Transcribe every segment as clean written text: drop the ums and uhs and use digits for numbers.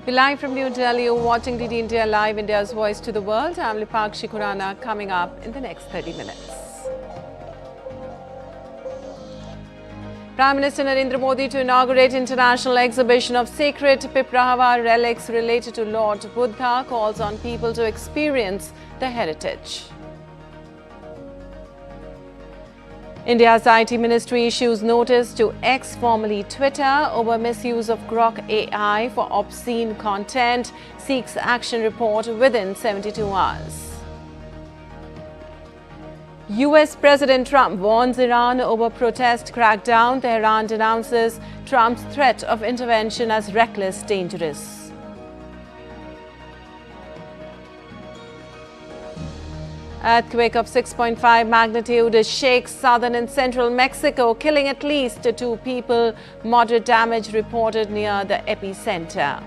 We're live from New Delhi. You're watching DD India Live, India's voice to the world. I'm Lipakshi Khurana, coming up in the next 30 minutes. Prime Minister Narendra Modi to inaugurate international exhibition of sacred Piprahwa relics related to Lord Buddha, calls on people to experience the heritage. India's IT ministry issues notice to X, formerly Twitter, over misuse of Grok AI for obscene content, seeks action report within 72 hours. US President Trump warns Iran over protest crackdown. Tehran denounces Trump's threat of intervention as reckless, dangerous. Earthquake of 6.5 magnitude shakes southern and central Mexico, killing at least 2 people. Moderate damage reported near the epicenter.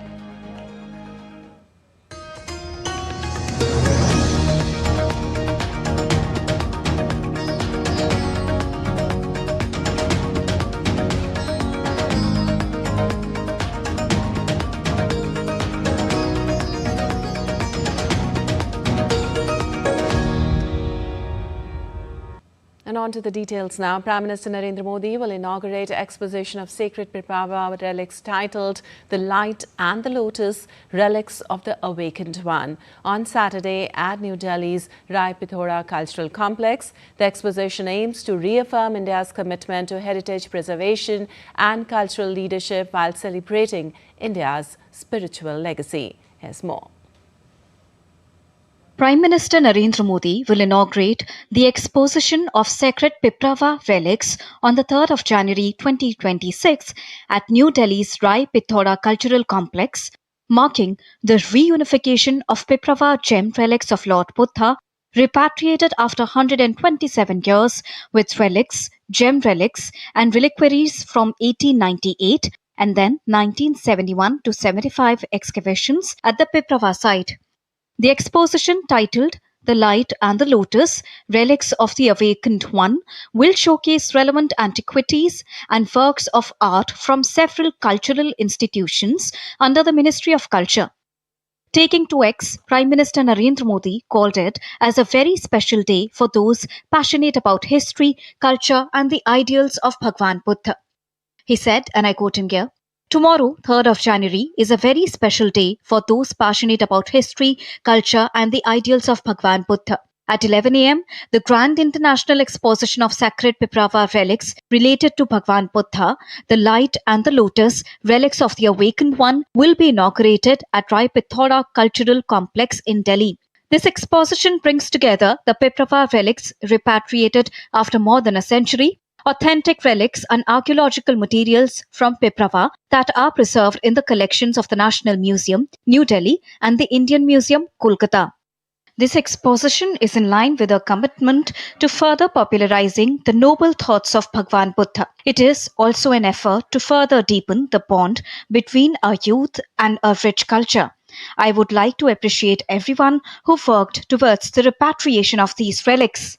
And on to the details now. Prime Minister Narendra Modi will inaugurate an exposition of sacred Piprahwa relics titled The Light and the Lotus, Relics of the Awakened One on Saturday at New Delhi's Rai Pithora Cultural Complex. The exposition aims to reaffirm India's commitment to heritage preservation and cultural leadership while celebrating India's spiritual legacy. Here's more. Prime Minister Narendra Modi will inaugurate the exposition of sacred Piprahwa relics on the 3rd of January 2026 at New Delhi's Rai Pithora Cultural Complex, marking the reunification of Piprahwa gem relics of Lord Buddha, repatriated after 127 years, with relics, gem relics and reliquaries from 1898 and then 1971 to 75 excavations at the Piprahwa site. The exposition, titled The Light and the Lotus, Relics of the Awakened One, will showcase relevant antiquities and works of art from several cultural institutions under the Ministry of Culture. Taking to X, Prime Minister Narendra Modi called it as a very special day for those passionate about history, culture and the ideals of Bhagwan Buddha. He said, and I quote him here, "Tomorrow, 3rd of January, is a very special day for those passionate about history, culture and the ideals of Bhagwan Buddha. At 11 a.m., the Grand International Exposition of Sacred Piprahwa Relics related to Bhagwan Buddha, The Light and the Lotus, Relics of the Awakened One, will be inaugurated at Rai Pithora Cultural Complex in Delhi. This exposition brings together the Piprahwa relics repatriated after more than a century, authentic relics and archaeological materials from Piprahwa that are preserved in the collections of the National Museum, New Delhi and the Indian Museum, Kolkata. This exposition is in line with our commitment to further popularizing the noble thoughts of Bhagwan Buddha. It is also an effort to further deepen the bond between our youth and our rich culture. I would like to appreciate everyone who worked towards the repatriation of these relics."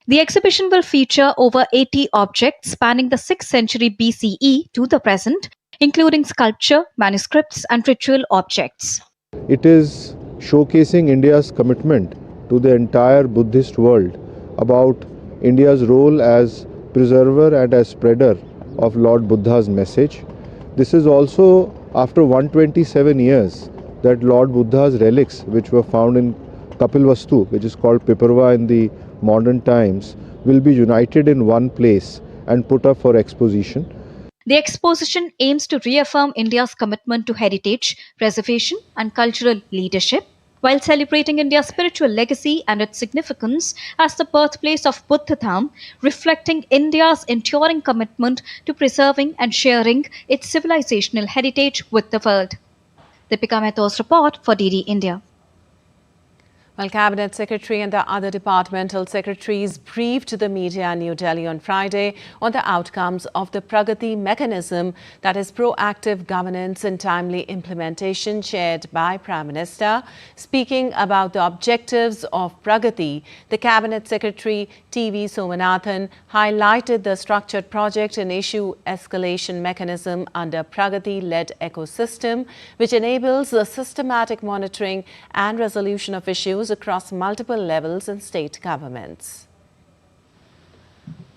The exhibition will feature over 80 objects spanning the 6th century BCE to the present, including sculpture, manuscripts and ritual objects. It is showcasing India's commitment to the entire Buddhist world about India's role as preserver and as spreader of Lord Buddha's message. This is also after 127 years that Lord Buddha's relics, which were found in Kapilvastu, which is called Piprahwa in the modern times, will be united in one place and put up for exposition. The exposition aims to reaffirm India's commitment to heritage, preservation and cultural leadership, while celebrating India's spiritual legacy and its significance as the birthplace of Buddha Dham, reflecting India's enduring commitment to preserving and sharing its civilizational heritage with the world. Deepika Mehta's report for DD India. Well, Cabinet Secretary and the other departmental secretaries briefed the media in New Delhi on Friday on the outcomes of the Pragati mechanism, that is proactive governance and timely implementation, chaired by Prime Minister. Speaking about the objectives of Pragati, the Cabinet Secretary T.V. Somanathan highlighted the structured project and issue escalation mechanism under Pragati-led ecosystem, which enables the systematic monitoring and resolution of issues across multiple levels in state governments.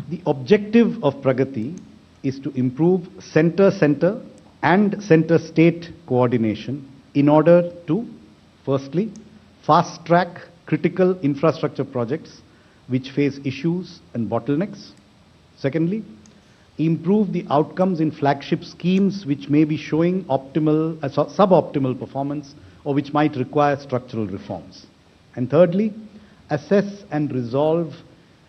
The objective of Pragati is to improve center-center and center-state coordination in order to, firstly, fast-track critical infrastructure projects which face issues and bottlenecks. Secondly, improve the outcomes in flagship schemes which may be showing suboptimal performance or which might require structural reforms. And thirdly, assess and resolve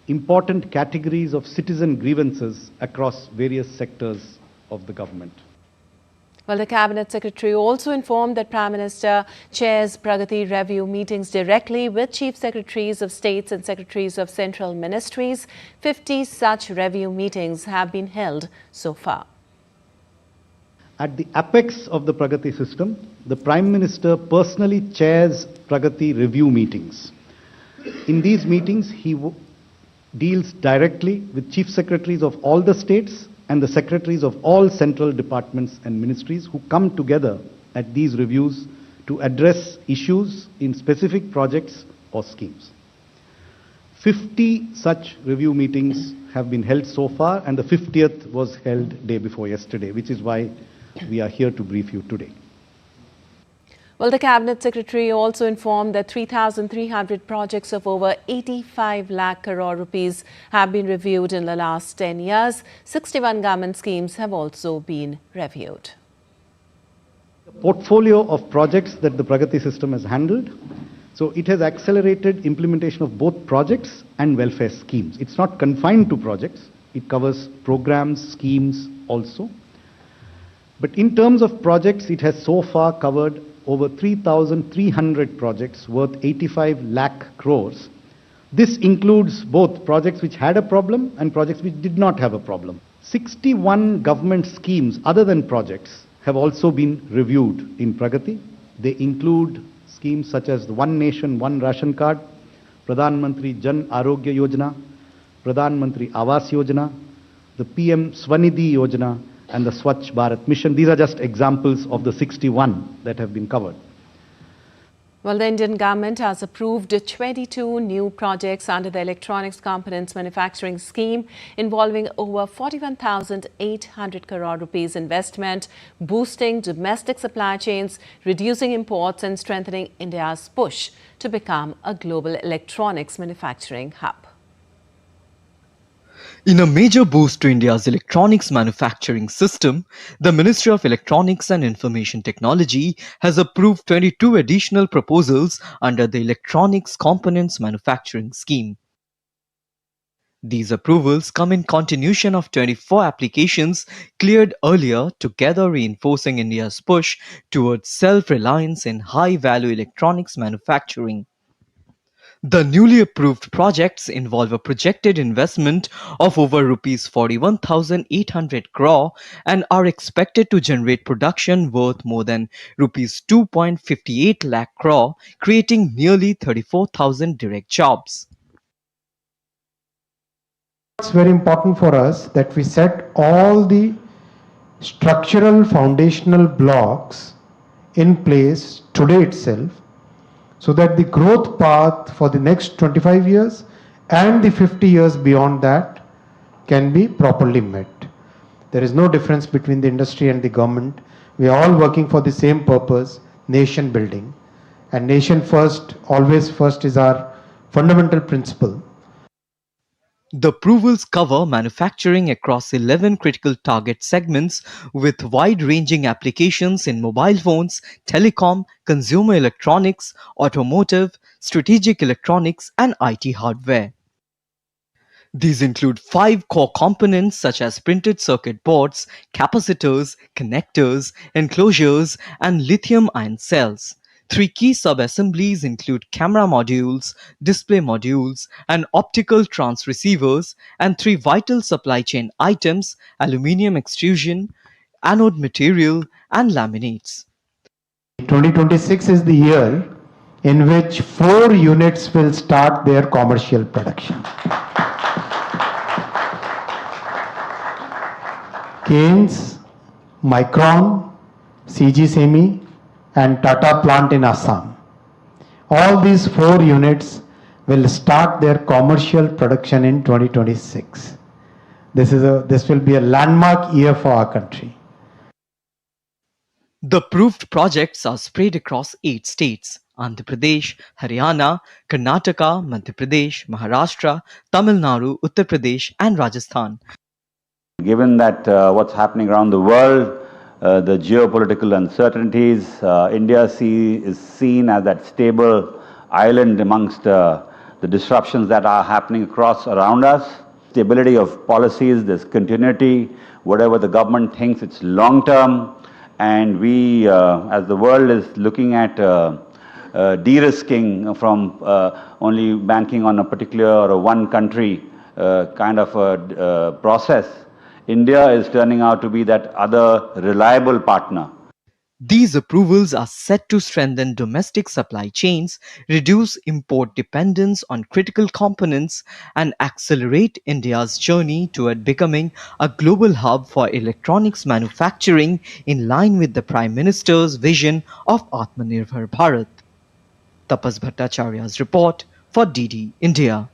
important categories of citizen grievances across various sectors of the government. Well, the Cabinet Secretary also informed that Prime Minister chairs Pragati review meetings directly with Chief Secretaries of States and Secretaries of Central Ministries. 50 such review meetings have been held so far. At the apex of the Pragati system, the Prime Minister personally chairs Pragati review meetings. In these meetings, he deals directly with Chief Secretaries of all the states and the Secretaries of all central departments and ministries who come together at these reviews to address issues in specific projects or schemes. 50 such review meetings have been held so far, and the 50th was held day before yesterday, which is why we are here to brief you today. Well, the Cabinet Secretary also informed that 3,300 projects of over 85 lakh crore rupees have been reviewed in the last 10 years. 61 government schemes have also been reviewed. The portfolio of projects that the Pragati system has handled, so it has accelerated implementation of both projects and welfare schemes. It's not confined to projects. It covers programs, schemes also. But in terms of projects, it has so far covered over 3,300 projects worth 85 lakh crores. This includes both projects which had a problem and projects which did not have a problem. 61 government schemes other than projects have also been reviewed in Pragati. They include schemes such as the One Nation, One Ration Card, Pradhan Mantri Jan Arogya Yojana, Pradhan Mantri Awas Yojana, the PM Swanidhi Yojana, and the Swachh Bharat Mission. These are just examples of the 61 that have been covered. Well, the Indian government has approved 22 new projects under the Electronics Components Manufacturing Scheme involving over 41,800 crore rupees investment, boosting domestic supply chains, reducing imports and strengthening India's push to become a global electronics manufacturing hub. In a major boost to India's electronics manufacturing system, the Ministry of Electronics and Information Technology has approved 22 additional proposals under the Electronics Components Manufacturing Scheme. These approvals come in continuation of 24 applications cleared earlier, together reinforcing India's push towards self-reliance in high-value electronics manufacturing. The newly approved projects involve a projected investment of over rupees 41,800 crore and are expected to generate production worth more than rupees 2.58 lakh crore, creating nearly 34,000 direct jobs. It's very important for us that we set all the structural foundational blocks in place today itself, so that the growth path for the next 25 years and the 50 years beyond that can be properly met. There is no difference between the industry and the government. We are all working for the same purpose, nation building. And nation first, always first, is our fundamental principle. The approvals cover manufacturing across 11 critical target segments with wide-ranging applications in mobile phones, telecom, consumer electronics, automotive, strategic electronics, and IT hardware. These include 5 core components such as printed circuit boards, capacitors, connectors, enclosures, and lithium-ion cells. Three key sub-assemblies include camera modules, display modules, and optical transceivers, and three vital supply chain items: aluminium extrusion, anode material, and laminates. 2026 is the year in which 4 units will start their commercial production. Keynes, Micron, CG Semi, and Tata plant in Assam. All these 4 units will start their commercial production in 2026. This will be a landmark year for our country. The approved projects are spread across 8 states: Andhra Pradesh, Haryana, Karnataka, Madhya Pradesh, Maharashtra, Tamil Nadu, Uttar Pradesh, and Rajasthan. Given that what's happening around the world, the geopolitical uncertainties, India is seen as that stable island amongst the disruptions that are happening around us. Stability of policies, there's continuity, whatever the government thinks it's long term, and we, as the world is looking at de-risking from only banking on a particular or a one country kind of a process, India is turning out to be that other reliable partner. These approvals are set to strengthen domestic supply chains, reduce import dependence on critical components, and accelerate India's journey toward becoming a global hub for electronics manufacturing in line with the Prime Minister's vision of Atmanirbhar Bharat. Tapas Bhattacharya's report for DD India.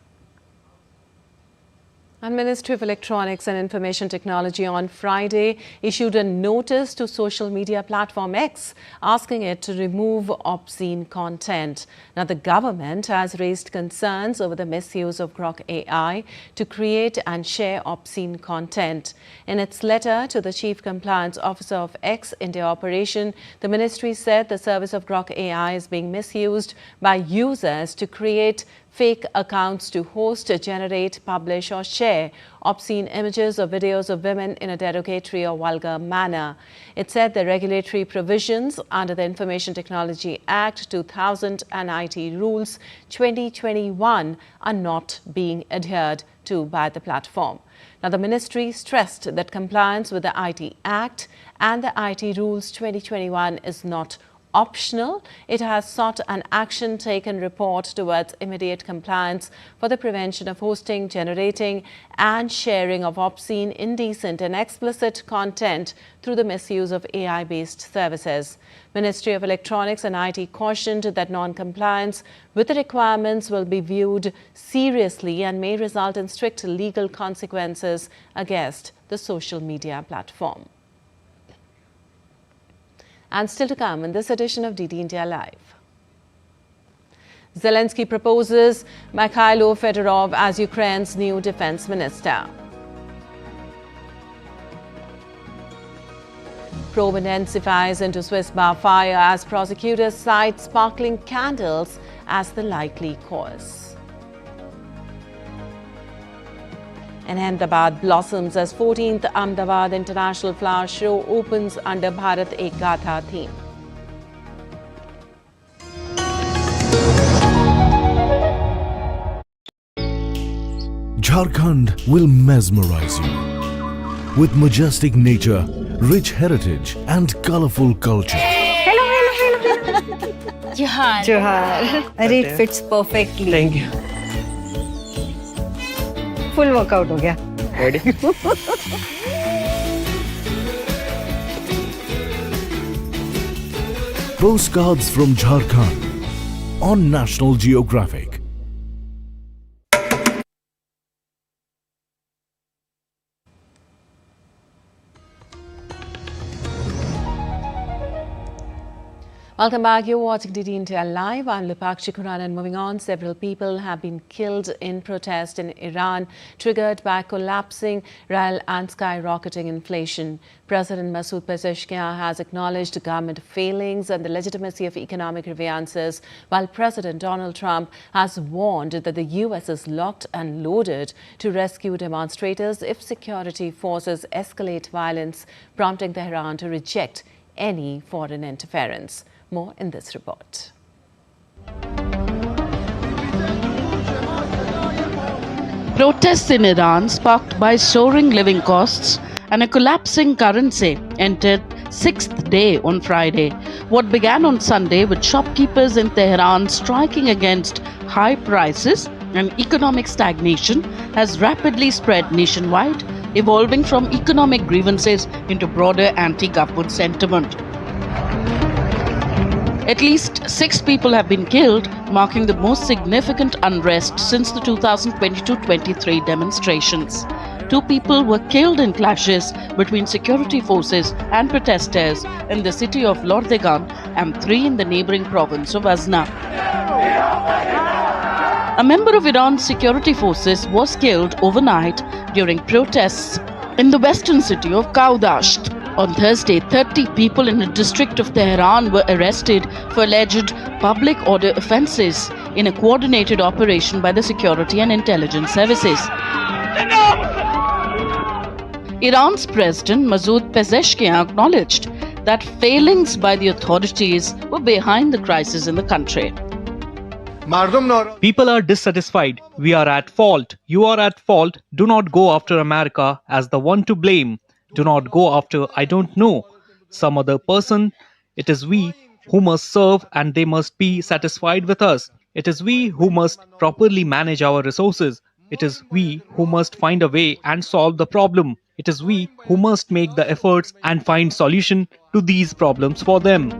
And Ministry of Electronics and Information Technology on Friday issued a notice to social media platform X asking it to remove obscene content. Now, the government has raised concerns over the misuse of Grok AI to create and share obscene content. In its letter to the Chief Compliance Officer of X India operation, the ministry said the service of Grok AI is being misused by users to create fake accounts to host, generate, publish or share obscene images or videos of women in a derogatory or vulgar manner. It said the regulatory provisions under the Information Technology Act 2000 and IT Rules 2021 are not being adhered to by the platform. Now, the ministry stressed that compliance with the IT Act and the IT Rules 2021 is not optional. It has sought an action taken report towards immediate compliance for the prevention of hosting, generating and sharing of obscene, indecent and explicit content through the misuse of AI-based services. Ministry of Electronics and IT cautioned that non-compliance with the requirements will be viewed seriously and may result in strict legal consequences against the social media platform. And still to come in this edition of DD India Live. Zelensky proposes Mikhailo Fedorov as Ukraine's new defense minister. Probe intensifies into Swiss bar fire as prosecutors cite sparkling candles as the likely cause. And Ahmedabad blossoms as 14th Ahmedabad International Flower Show opens under Bharat Ek Gatha theme. Jharkhand will mesmerize you with majestic nature, rich heritage and colorful culture. Hello. Johar. It fits perfectly. Thank you. Full workout हो गया. Ready? Postcards from Jharkhand on National Geographic. Welcome back. You're watching DD India Live. I'm Lupakshi Kuran, and moving on, several people have been killed in protest in Iran, triggered by collapsing real and skyrocketing inflation. President Masoud Pezeshkian has acknowledged government failings and the legitimacy of economic grievances, while President Donald Trump has warned that the U.S. is locked and loaded to rescue demonstrators if security forces escalate violence, prompting Tehran to reject any foreign interference. More in this report. Protests in Iran, sparked by soaring living costs and a collapsing currency, entered sixth day on Friday. What began on Sunday with shopkeepers in Tehran striking against high prices and economic stagnation has rapidly spread nationwide, evolving from economic grievances into broader anti-government sentiment. At least 6 people have been killed, marking the most significant unrest since the 2022-23 demonstrations. 2 people were killed in clashes between security forces and protesters in the city of Doordarshan and 3 in the neighboring province of Azna. A member of Iran's security forces was killed overnight during protests in the western city of Doordarshan. On Thursday, 30 people in the district of Tehran were arrested for alleged public order offences in a coordinated operation by the security and intelligence services. Iran's President Masoud Pezeshkian acknowledged that failings by the authorities were behind the crisis in the country. People are dissatisfied. We are at fault. You are at fault. Do not go after America as the one to blame. Do not go after I don't know some other person. It is we who must serve and they must be satisfied with us. It is we who must properly manage our resources. It is we who must find a way and solve the problem. It is we who must make the efforts and find solution to these problems for them.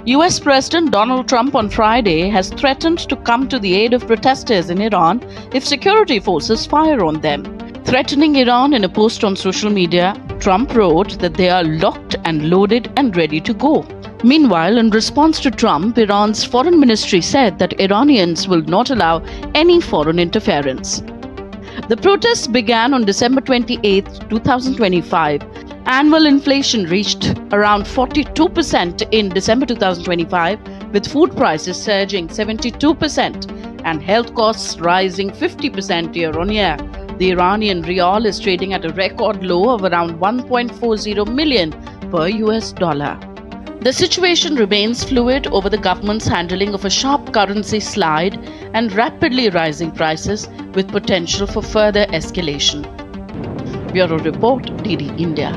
US President Donald Trump on Friday has threatened to come to the aid of protesters in Iran if security forces fire on them. Threatening Iran in a post on social media, Trump wrote that they are locked and loaded and ready to go. Meanwhile, in response to Trump, Iran's foreign ministry said that Iranians will not allow any foreign interference. The protests began on December 28, 2025. Annual inflation reached around 42% in December 2025, with food prices surging 72% and health costs rising 50% year on year. The Iranian rial is trading at a record low of around 1.40 million per US dollar. The situation remains fluid over the government's handling of a sharp currency slide and rapidly rising prices, with potential for further escalation. Bureau Report, DD India.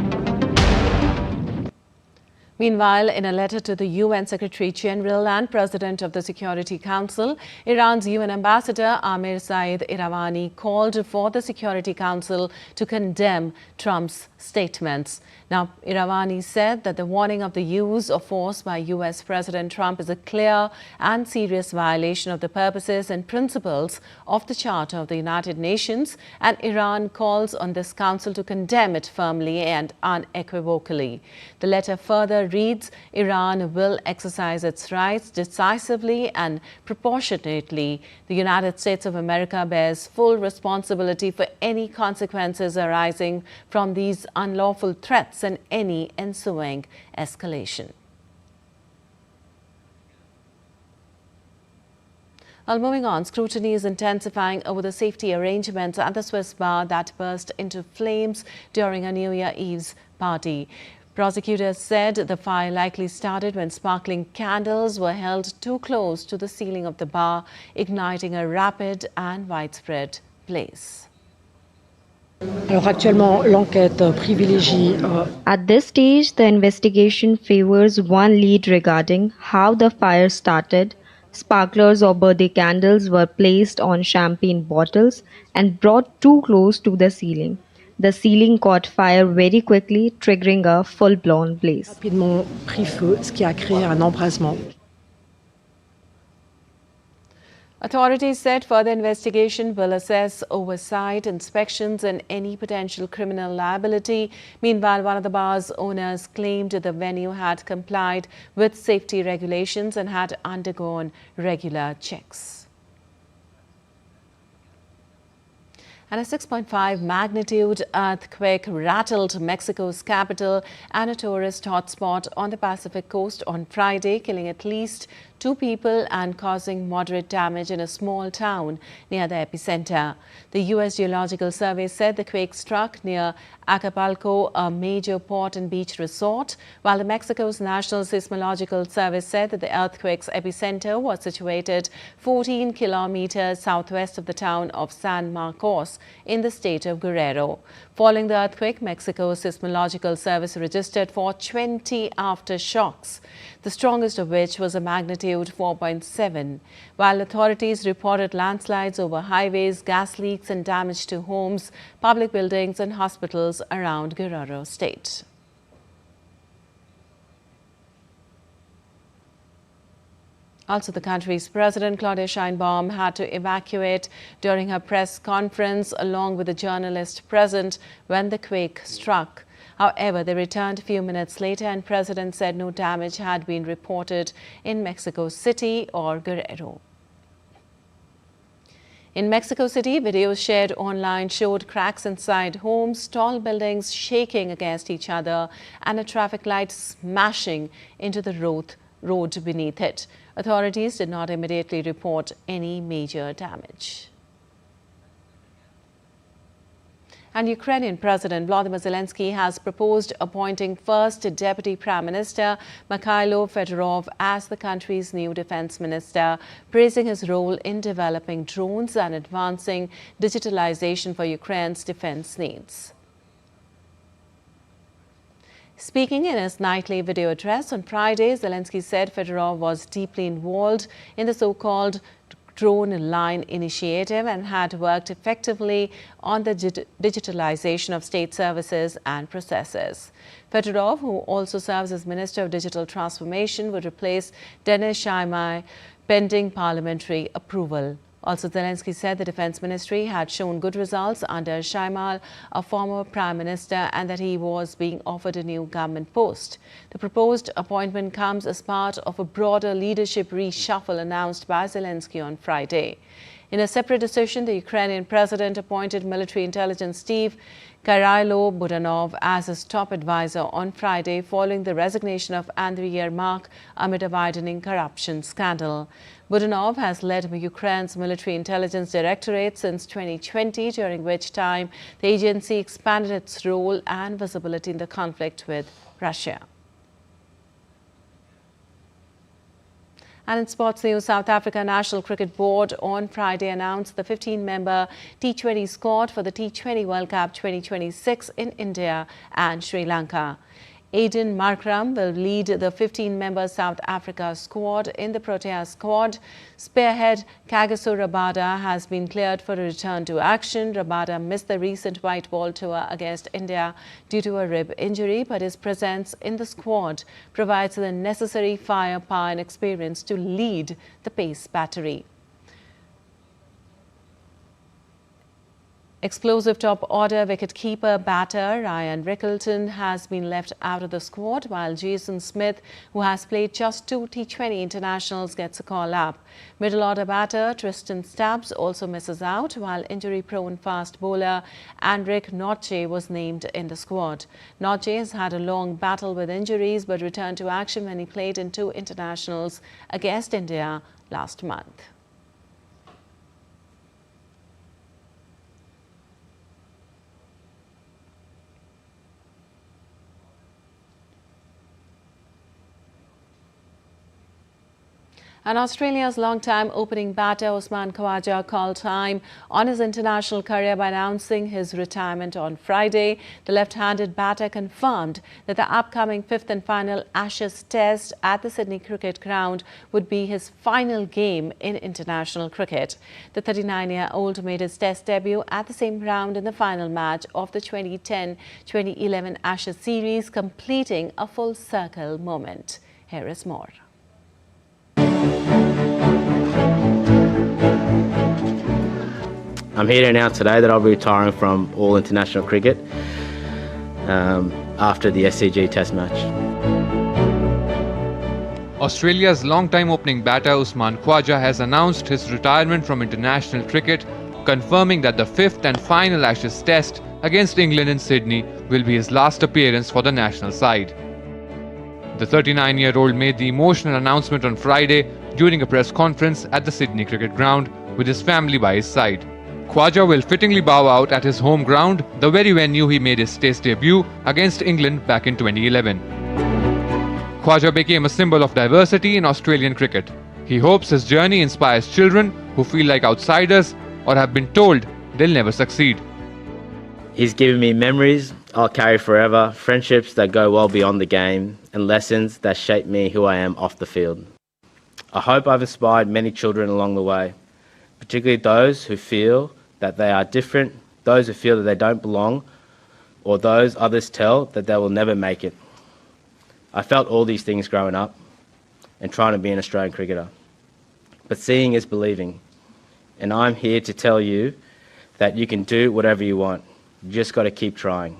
Meanwhile, in a letter to the UN Secretary General and President of the Security Council, Iran's UN Ambassador Amir Saeed Iravani called for the Security Council to condemn Trump's statements. Now, Iravani said that the warning of the use of force by US President Trump is a clear and serious violation of the purposes and principles of the Charter of the United Nations, and Iran calls on this council to condemn it firmly and unequivocally. The letter further reads, Iran will exercise its rights decisively and proportionately. The United States of America bears full responsibility for any consequences arising from these unlawful threats and any ensuing escalation. Well, moving on, scrutiny is intensifying over the safety arrangements at the Swiss bar that burst into flames during a New Year Eve's party. Prosecutors said the fire likely started when sparkling candles were held too close to the ceiling of the bar, igniting a rapid and widespread blaze. At this stage, the investigation favors one lead regarding how the fire started. Sparklers or birthday candles were placed on champagne bottles and brought too close to the ceiling. The ceiling caught fire very quickly, triggering a full-blown blaze. Authorities said further investigation will assess oversight, inspections and any potential criminal liability. Meanwhile, one of the bar's owners claimed the venue had complied with safety regulations and had undergone regular checks. And a 6.5 magnitude earthquake rattled Mexico's capital and a tourist hotspot on the Pacific coast on Friday, killing at least 2 people and causing moderate damage in a small town near the epicenter. The U.S. Geological Survey said the quake struck near Acapulco, a major port and beach resort, while the Mexico's National Seismological Service said that the earthquake's epicenter was situated 14 kilometers southwest of the town of San Marcos in the state of Guerrero. Following the earthquake, Mexico's Seismological Service registered for 20 aftershocks, the strongest of which was a magnitude 4.7, while authorities reported landslides over highways, gas leaks and damage to homes, public buildings and hospitals around Guerrero State. Also, the country's President, Claudia Sheinbaum, had to evacuate during her press conference along with a journalist present when the quake struck. However, they returned a few minutes later and the President said no damage had been reported in Mexico City or Guerrero. In Mexico City, videos shared online showed cracks inside homes, tall buildings shaking against each other and a traffic light smashing into the road beneath it. Authorities did not immediately report any major damage. And Ukrainian President Volodymyr Zelensky has proposed appointing first Deputy Prime Minister Mikhailo Fedorov as the country's new defense minister, praising his role in developing drones and advancing digitalization for Ukraine's defense needs. Speaking in his nightly video address on Friday, Zelensky said Fedorov was deeply involved in the so-called Drone Line initiative and had worked effectively on the digitalization of state services and processes. Fedorov, who also serves as Minister of Digital Transformation, would replace Denis Shmyhal pending parliamentary approval. Also, Zelensky said the Defense Ministry had shown good results under Shmyhal, a former Prime Minister, and that he was being offered a new government post. The proposed appointment comes as part of a broader leadership reshuffle announced by Zelensky on Friday. In a separate decision, the Ukrainian president appointed military intelligence chief Kyrylo Budanov as his top advisor on Friday following the resignation of Andriy Yermak amid a widening corruption scandal. Budanov has led Ukraine's military intelligence directorate since 2020, during which time the agency expanded its role and visibility in the conflict with Russia. And in sports news, South Africa National Cricket Board on Friday announced the 15-member T20 squad for the T20 World Cup 2026 in India and Sri Lanka. Aiden Markram will lead the 15-member South Africa squad. In the Protea squad, spearhead Kagiso Rabada has been cleared for a return to action. Rabada missed the recent white ball tour against India due to a rib injury, but his presence in the squad provides the necessary firepower and experience to lead the pace battery. Explosive top-order wicket-keeper batter Ryan Rickleton has been left out of the squad, while Jason Smith, who has played just 2 T20 internationals, gets a call-up. Middle-order batter Tristan Stubbs also misses out, while injury-prone fast bowler Anric Nortje was named in the squad. Nortje has had a long battle with injuries but returned to action when he played in 2 internationals against India last month. And Australia's long-time opening batter Usman Khawaja called time on his international career by announcing his retirement on Friday. The left-handed batter confirmed that the upcoming 5th and final Ashes Test at the Sydney Cricket Ground would be his final game in international cricket. The 39-year-old made his Test debut at the same ground in the final match of the 2010-2011 Ashes series, completing a full circle moment. Here is more. I'm here to announce today that I'll be retiring from all international cricket after the SCG Test match. Australia's long-time opening batter Usman Khawaja has announced his retirement from international cricket, confirming that the fifth and final Ashes test against England in Sydney will be his last appearance for the national side. The 39-year-old made the emotional announcement on Friday during a press conference at the Sydney Cricket Ground with his family by his side. Khawaja will fittingly bow out at his home ground, the very venue he made his Test debut against England back in 2011. Khawaja became a symbol of diversity in Australian cricket. He hopes his journey inspires children who feel like outsiders or have been told they'll never succeed. He's given me memories I'll carry forever, friendships that go well beyond the game, and lessons that shape me who I am off the field. I hope I've inspired many children along the way, particularly those who feel that they are different, those who feel that they don't belong, or those others tell that they will never make it. I felt all these things growing up and trying to be an Australian cricketer. But seeing is believing, and I'm here to tell you that you can do whatever you want. You just got to keep trying.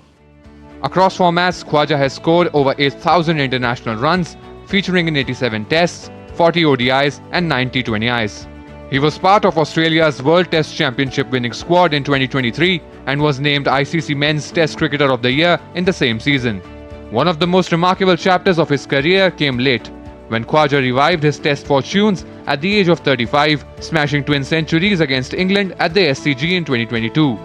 Across formats, Khawaja has scored over 8,000 international runs, featuring in 87 tests, 40 ODIs and 90 T20Is. He was part of Australia's World Test Championship winning squad in 2023 and was named ICC Men's Test Cricketer of the Year in the same season. One of the most remarkable chapters of his career came late, when Khawaja revived his Test fortunes at the age of 35, smashing twin centuries against England at the SCG in 2022.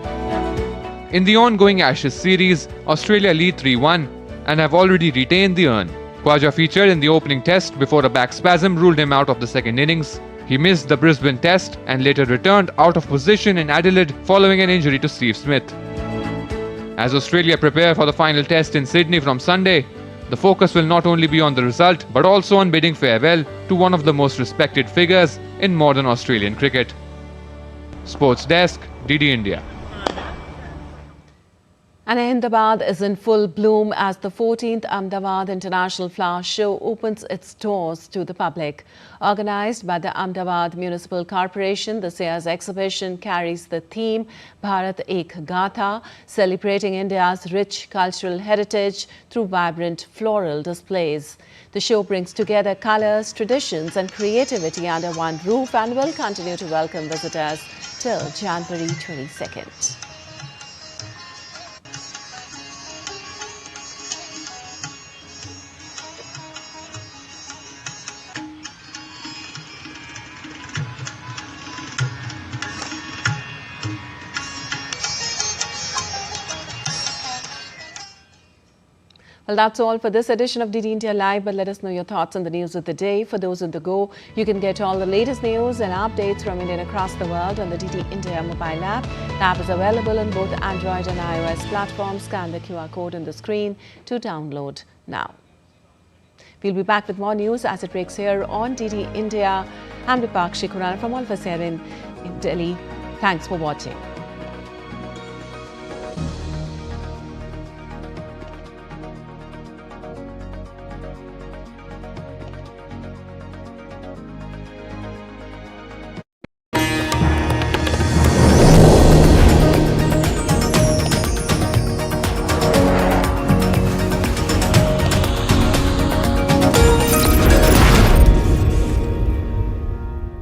In the ongoing Ashes series, Australia lead 3-1 and have already retained the urn. Khawaja featured in the opening test before a back spasm ruled him out of the second innings. He missed the Brisbane test and later returned out of position in Adelaide following an injury to Steve Smith. As Australia prepare for the final test in Sydney from Sunday, the focus will not only be on the result but also on bidding farewell to one of the most respected figures in modern Australian cricket. Sports Desk, DD India. And Ahmedabad is in full bloom as the 14th Ahmedabad International Flower Show opens its doors to the public. Organized by the Ahmedabad Municipal Corporation, this year's exhibition carries the theme Bharat Ek Gatha, celebrating India's rich cultural heritage through vibrant floral displays. The show brings together colors, traditions and creativity under one roof and will continue to welcome visitors till January 22nd. Well, that's all for this edition of DD India Live, but let us know your thoughts on the news of the day. For those on the go, you can get all the latest news and updates from India and across the world on the DD India mobile app. The app is available on both Android and iOS platforms. Scan the QR code on the screen to download now. We'll be back with more news as it breaks here on DD India. I'm Vipakshi Khurana from all of us here in Delhi. Thanks for watching.